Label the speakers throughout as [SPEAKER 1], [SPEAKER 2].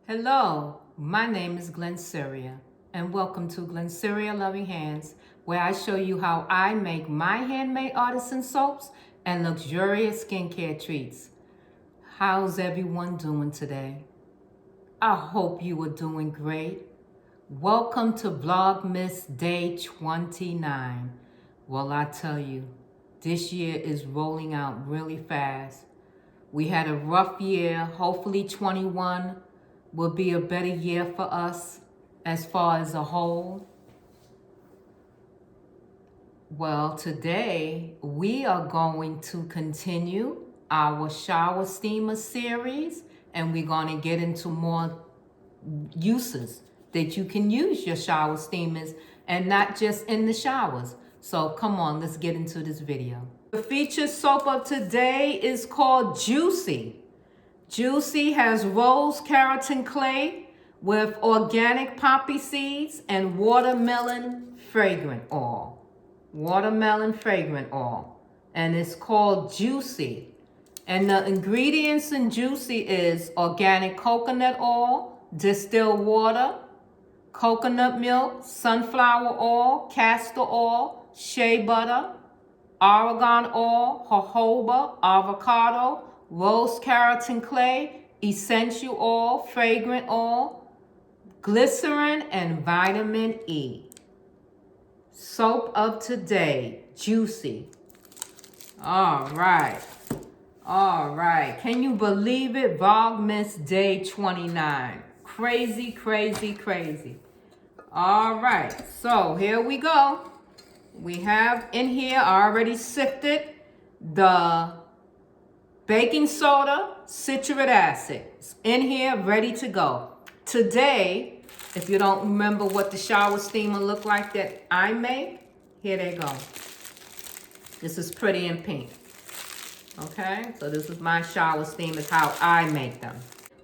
[SPEAKER 1] Hello, my name is Glennceria, and welcome to Glennceria Loving Hands, where I show you how I make my handmade artisan soaps and luxurious skincare treats. How's everyone doing today? I hope you are doing great. Welcome to Vlogmas Day 29. Well, I tell you, this year is rolling out really fast. We had a rough year. Hopefully 21 will be a better year for us as far as a whole. Well, today we are going to continue our shower steamer series, and we're going to get into more uses that you can use your shower steamers and not just in the showers. So come on, let's get into this video. The featured soap of today is called Juicy. Juicy has rose keratin clay with organic poppy seeds and watermelon fragrant oil. Watermelon fragrant oil. And it's called Juicy. And the ingredients in Juicy is organic coconut oil, distilled water, coconut milk, sunflower oil, castor oil, shea butter, argan oil, jojoba, avocado, rose keratin clay, essential oil, fragrant oil, glycerin, and vitamin E. Soap of today, Juicy. All right. Can you believe it? Vlogmas Day 29. Crazy, crazy, crazy. All right, so here we go. We have in here, I already sifted the baking soda, citric acid. It's in here, ready to go. Today, if you don't remember what the shower steamer looked like that I made, here they go. This is pretty in pink. Okay, so this is my shower steamers, how I make them.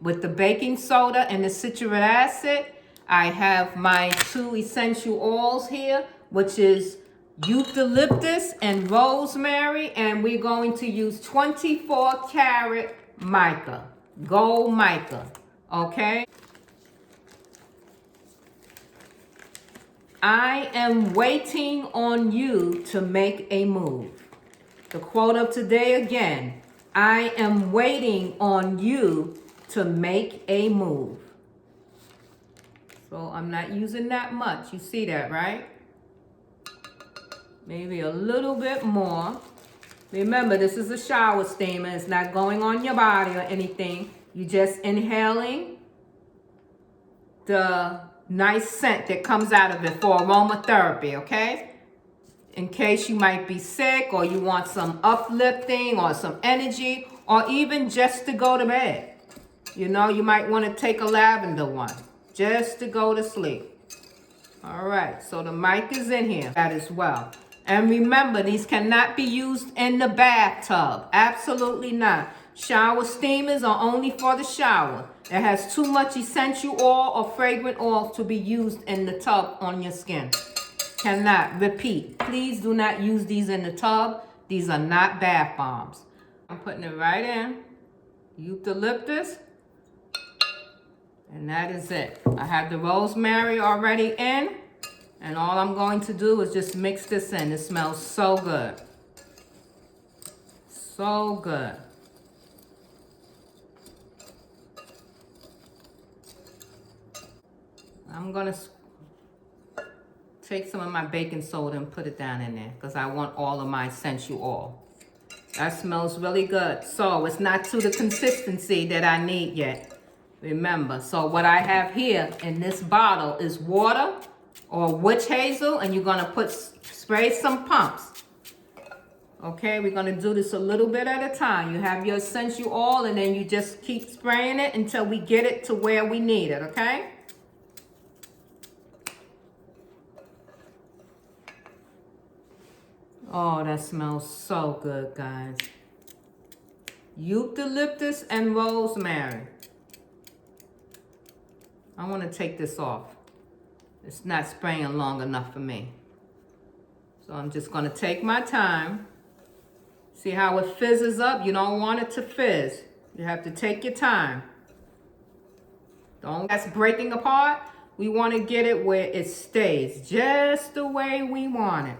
[SPEAKER 1] With the baking soda and the citric acid, I have my two essential oils here, which is eucalyptus and rosemary, and we're going to use 24 karat mica, gold mica, okay? I am waiting on you to make a move. The quote of today again, I am waiting on you to make a move. So I'm not using that much, you see that, right? Maybe a little bit more. Remember, this is a shower steamer. It's not going on your body or anything. You're just inhaling the nice scent that comes out of it for aromatherapy, okay? In case you might be sick or you want some uplifting or some energy or even just to go to bed. You know, you might want to take a lavender one just to go to sleep. All right, so the mic is in here as well. And remember, these cannot be used in the bathtub. Absolutely not. Shower steamers are only for the shower. It has too much essential oil or fragrant oil to be used in the tub on your skin. Cannot. Repeat. Please do not use these in the tub. These are not bath bombs. I'm putting it right in. Eucalyptus. And that is it. I have the rosemary already in. And all I'm going to do is just mix this in. It smells so good. So good. I'm going to take some of my baking soda and put it down in there because I want all of my essential oil. That smells really good. So it's not to the consistency that I need yet. Remember, so what I have here in this bottle is water or Witch Hazel, and you're gonna spray some pumps. Okay, we're gonna do this a little bit at a time. You have your essential oil, and then you just keep spraying it until we get it to where we need it, okay? Oh, that smells so good, guys. Eucalyptus and rosemary. I wanna take this off. It's not spraying long enough for me. So I'm just gonna take my time. See how it fizzes up? You don't want it to fizz. You have to take your time. That's breaking apart. We want to get it where it stays just the way we want it.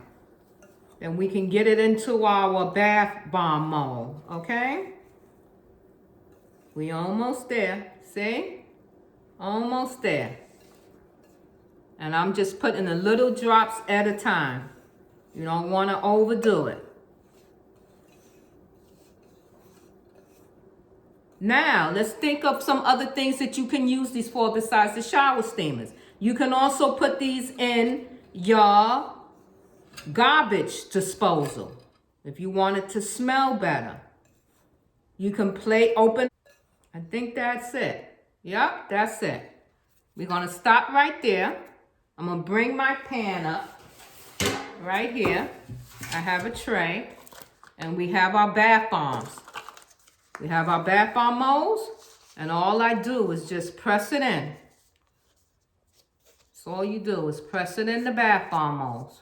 [SPEAKER 1] And we can get it into our bath bomb mold, okay? We almost there, see? Almost there. And I'm just putting the little drops at a time. You don't want to overdo it. Now, let's think of some other things that you can use these for besides the shower steamers. You can also put these in your garbage disposal if you want it to smell better. You can open. I think that's it. Yep, that's it. We're going to stop right there. I'm going to bring my pan up right here. I have a tray and we have our bath bombs. We have our bath bomb molds, and all I do is just press it in. So all you do is press it in the bath bomb molds.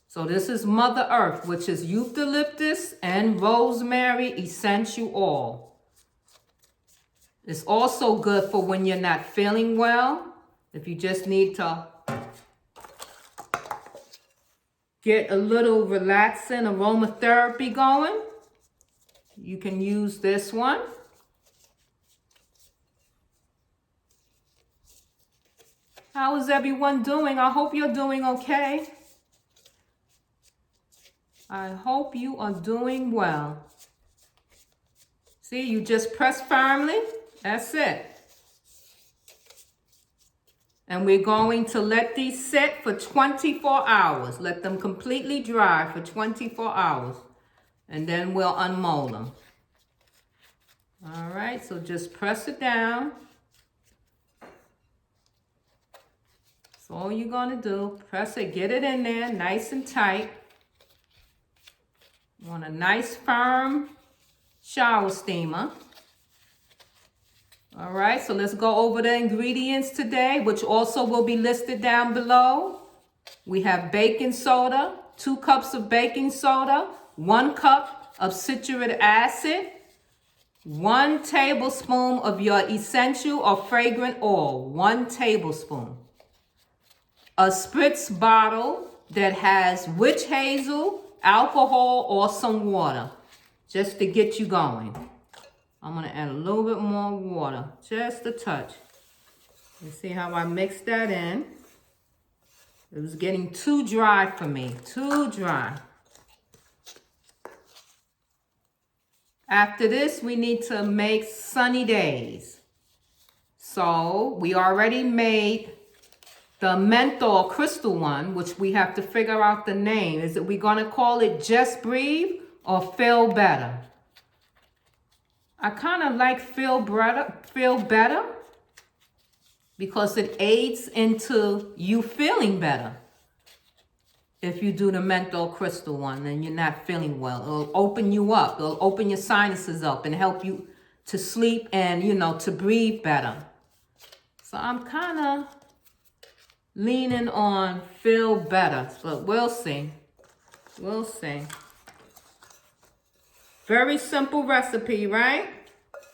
[SPEAKER 1] So this is Mother Earth, which is Eucalyptus and Rosemary Essential Oil. It's also good for when you're not feeling well. If you just need to get a little relaxing aromatherapy going, you can use this one. How is everyone doing? I hope you're doing okay. I hope you are doing well. See, you just press firmly. That's it. And we're going to let these sit for 24 hours. Let them completely dry for 24 hours. And then we'll unmold them. All right, so just press it down. That's all you're gonna do. Press it, get it in there, nice and tight. You want a nice firm shower steamer. All right, so let's go over the ingredients today, which also will be listed down below. We have baking soda, 2 cups of baking soda, 1 cup of citric acid, 1 tablespoon of your essential or fragrant oil, 1 tablespoon. A spritz bottle that has witch hazel, alcohol, or some water, just to get you going. I'm gonna add a little bit more water, just a touch. You see how I mixed that in? It was getting too dry for me, too dry. After this, we need to make sunny days. So we already made the menthol crystal one, which we have to figure out the name. Is it we gonna call it Just Breathe or Feel Better? I kind of like feel better because it aids into you feeling better. If you do the menthol crystal one and you're not feeling well, it'll open you up. It'll open your sinuses up and help you to sleep and, you know, to breathe better. So I'm kind of leaning on feel better, but we'll see. We'll see. Very simple recipe, right?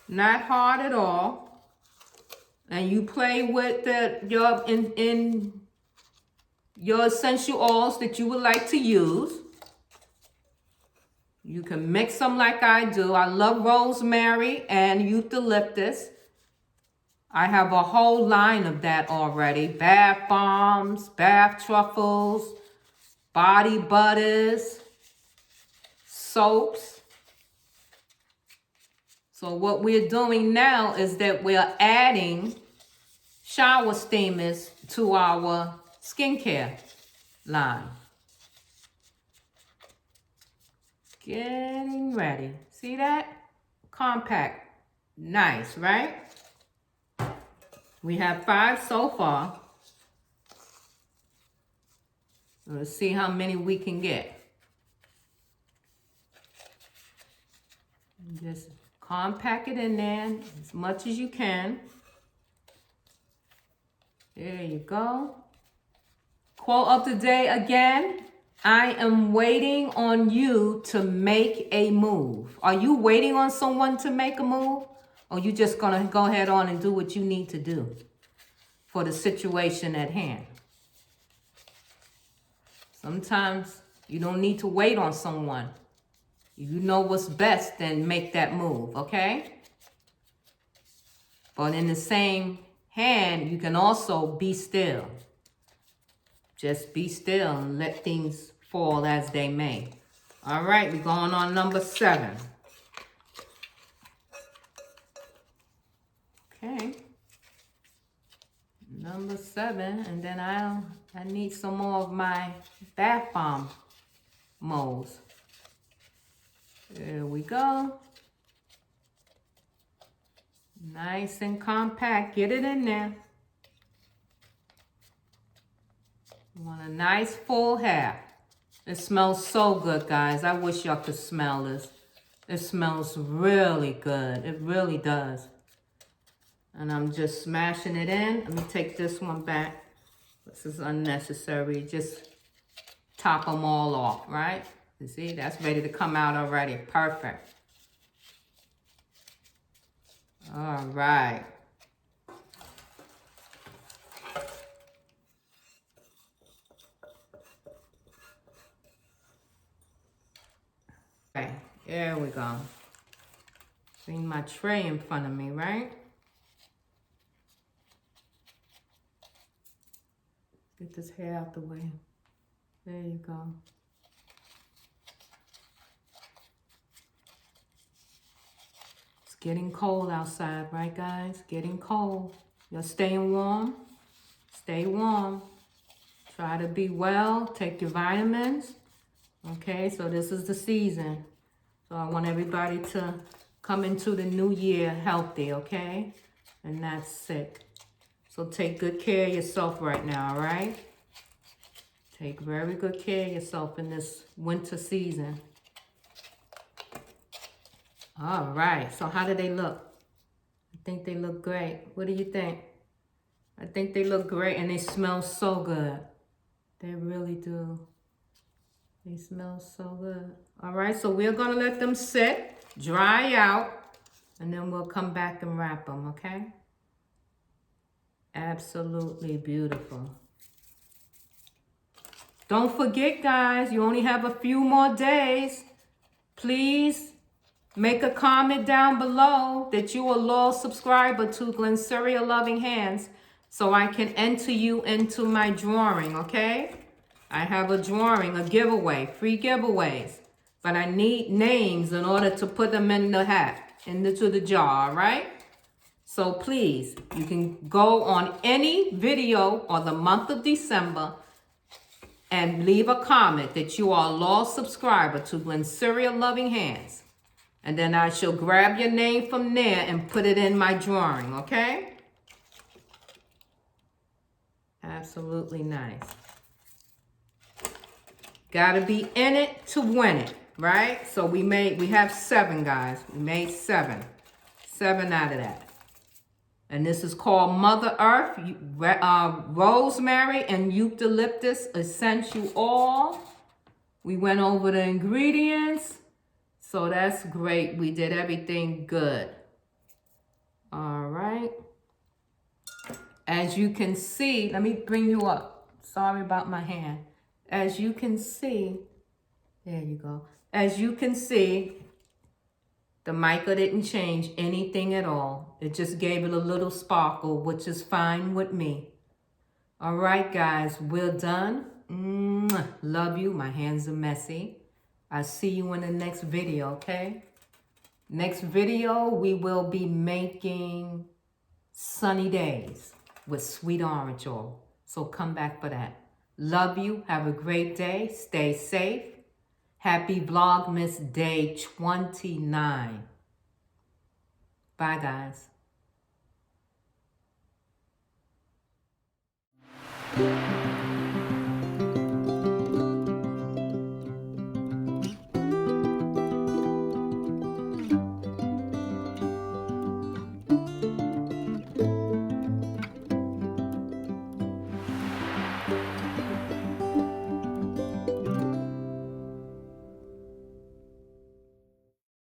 [SPEAKER 1] Not hard at all. And you play with your essential oils that you would like to use. You can mix them like I do. I love rosemary and eucalyptus. I have a whole line of that already. Bath bombs, bath truffles, body butters, soaps. So what we're doing now is that we're adding shower steamers to our skincare line. Getting ready. See that? Compact. Nice, right? We have 5 so far. Let's see how many we can get. Just compact it in there as much as you can. There you go. Quote of the day again. I am waiting on you to make a move. Are you waiting on someone to make a move? Or you just gonna go ahead on and do what you need to do for the situation at hand? Sometimes you don't need to wait on someone. You know what's best, then make that move, okay? But in the same hand, you can also be still. Just be still and let things fall as they may. All right, we're going on number 7. Okay. Number 7, and then I need some more of my bath bomb molds. There we go. Nice and compact. Get it in there. You want a nice full half. It smells so good, guys. I wish y'all could smell this. It smells really good. It really does. And I'm just smashing it in. Let me take this one back. This is unnecessary. Just top them all off, right? You see, that's ready to come out already. Perfect. All right. Okay, there we go. See my tray in front of me, right? Get this hair out the way. There you go. It's getting cold outside, right, guys? Getting cold. You're staying warm. Stay warm. Try to be well. Take your vitamins. Okay, so this is the season. So I want everybody to come into the new year healthy, okay? And not sick. So take good care of yourself right now, all right? Take very good care of yourself in this winter season. All right, so how do they look? I think they look great. What do you think? I think they look great and they smell so good. They really do. They smell so good. All right, so we're gonna let them sit, dry out, and then we'll come back and wrap them, okay? Absolutely beautiful. Don't forget, guys, you only have a few more days. Please make a comment down below that you are a loyal subscriber to Glennceria Loving Hands so I can enter you into my drawing, okay? I have a drawing, a giveaway, free giveaways. But I need names in order to put them in the hat, into the jar, all right? So please, you can go on any video or the month of December and leave a comment that you are a loyal subscriber to Glennceria Loving Hands. And then I shall grab your name from there and put it in my drawing, okay? Absolutely nice. Gotta be in it to win it, right? So we have 7, guys. We made 7. 7 out of that. And this is called Mother Earth, Rosemary and Eucalyptus Essential Oil. We went over the ingredients. So that's great. We did everything good. All right. As you can see, let me bring you up. Sorry about my hand. As you can see, there you go. As you can see, the mica didn't change anything at all. It just gave it a little sparkle, which is fine with me. All right, guys, we're done. Love you. My hands are messy. I'll see you in the next video, okay? Next video, we will be making sunny days with sweet orange oil. So come back for that. Love you. Have a great day. Stay safe. Happy Vlogmas Day 29. Bye, guys.